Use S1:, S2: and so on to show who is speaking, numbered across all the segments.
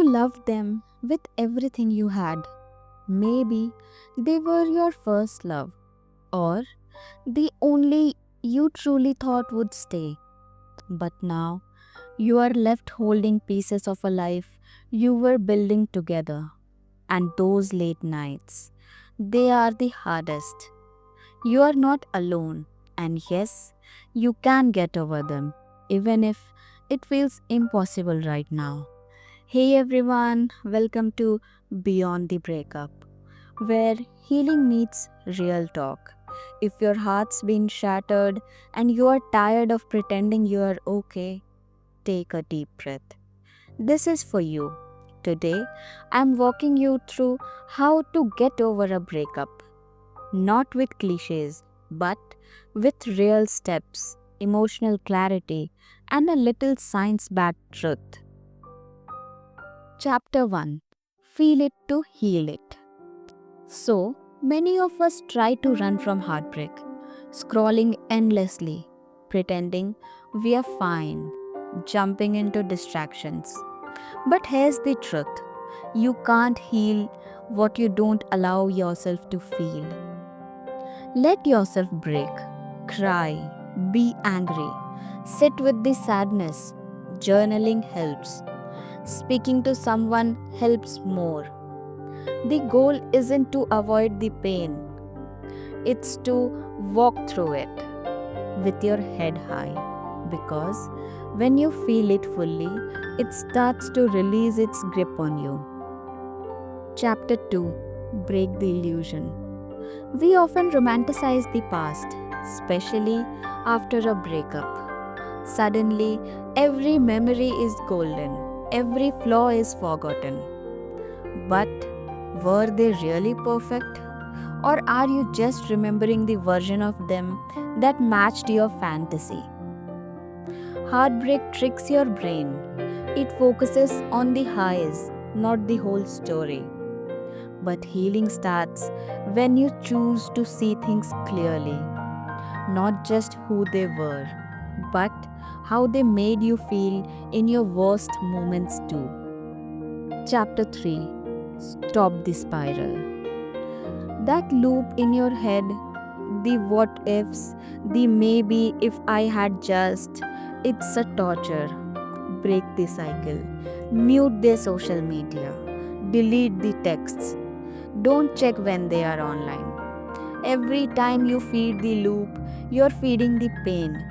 S1: You loved them with everything you had. Maybe they were your first love, or the only you truly thought would stay. But now you are left holding pieces of a life you were building together. And those late nights, they are the hardest. You are not alone, and yes, you can get over them, even if it feels impossible right now. Hey everyone, welcome to Beyond the Breakup, where healing meets real talk. If your heart's been shattered and you are tired of pretending you are okay, take a deep breath. This is for you. Today, I'm walking you through how to get over a breakup, not with cliches, but with real steps, emotional clarity, and a little science backed truth. Chapter 1. Feel it to heal it. So, many of us try to run from heartbreak, scrolling endlessly, pretending we are fine, jumping into distractions. But here's the truth: you can't heal what you don't allow yourself to feel. Let yourself break, cry, be angry, sit with the sadness. Journaling helps. Speaking to someone helps more. The goal isn't to avoid the pain, it's to walk through it with your head high. Because when you feel it fully, it starts to release its grip on you. Chapter 2. Break the illusion. We often romanticize the past, especially after a breakup. Suddenly, every memory is golden, every flaw is forgotten. But were they really perfect? Or are you just remembering the version of them that matched your fantasy? Heartbreak tricks your brain. It focuses on the highs, not the whole story. But healing starts when you choose to see things clearly, not just who they were, but how they made you feel in your worst moments too. Chapter 3. Stop the spiral. That loop in your head, the what ifs, the maybe if I had just, it's a torture. Break the cycle. Mute their social media. Delete the texts. Don't check when they are online. Every time you feed the loop, you're feeding the pain.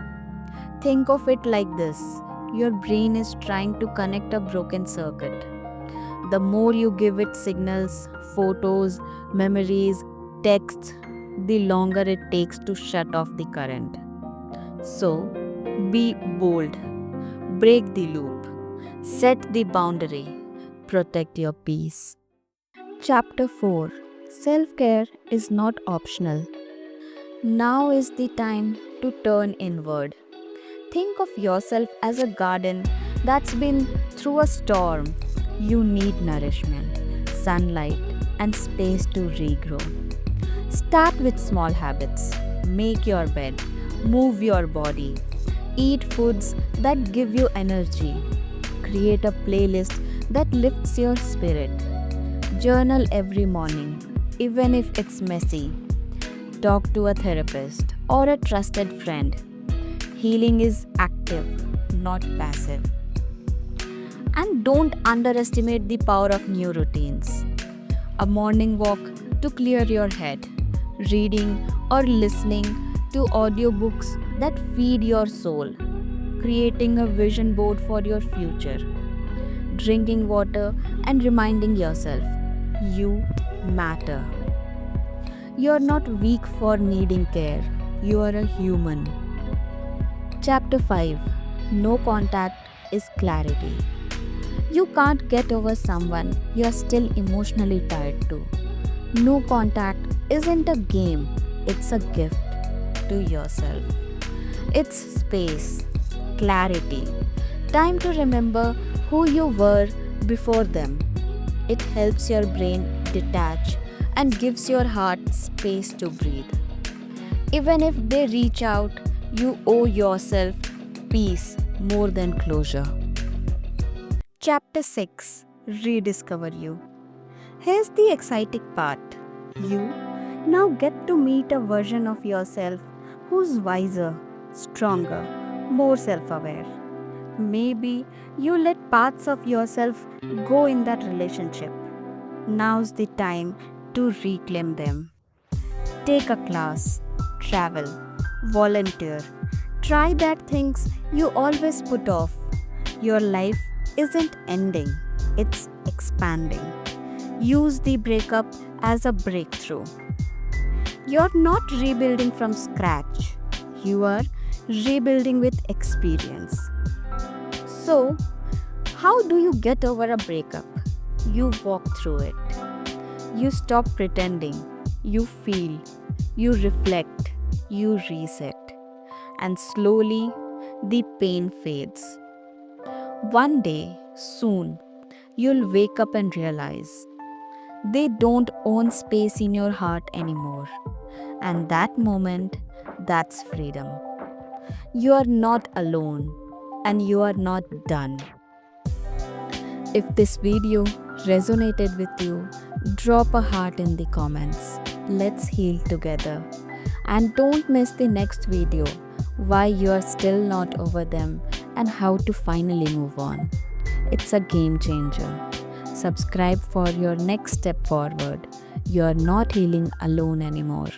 S1: Think of it like this: your brain is trying to connect a broken circuit. The more you give it signals, photos, memories, texts, the longer it takes to shut off the current. So, be bold, break the loop, set the boundary, protect your peace. Chapter 4. Self care is not optional. Now is the time to turn inward. Think of yourself as a garden that's been through a storm. You need nourishment, sunlight, and space to regrow. Start with small habits. Make your bed, move your body, eat foods that give you energy, create a playlist that lifts your spirit. Journal every morning, even if it's messy. Talk to a therapist or a trusted friend. Healing is active, not passive. And don't underestimate the power of new routines. A morning walk to clear your head, reading or listening to audiobooks that feed your soul, creating a vision board for your future, drinking water and reminding yourself you matter. You're not weak for needing care, you are a human. Chapter 5. No contact is clarity. You can't get over someone you're still emotionally tied to. No contact isn't a game, it's a gift to yourself. It's space, clarity, time to remember who you were before them. It helps your brain detach and gives your heart space to breathe. Even if they reach out, you owe yourself peace more than closure. Chapter 6. rediscover you. Here's the exciting part. You now get to meet a version of yourself who's wiser, stronger, more self aware. Maybe you let parts of yourself go in that relationship. Now's the time to reclaim them. Take a class, travel, volunteer, try that things you always put off. Your life isn't ending, it's expanding. Use the breakup as a breakthrough. You're not rebuilding from scratch, you are rebuilding with experience. So, how do you get over a breakup? You walk through it. You stop pretending. You feel. You reflect. You reset. And slowly, the pain fades. One day, soon, you'll wake up and realize they don't own space in your heart anymore. And that moment, that's freedom. You are not alone and you are not done. If this video resonated with you, drop a heart in the comments. Let's heal together. And don't miss the next video, why you are still not over them and how to finally move on. It's a game changer. Subscribe for your next step forward. You are not healing alone anymore.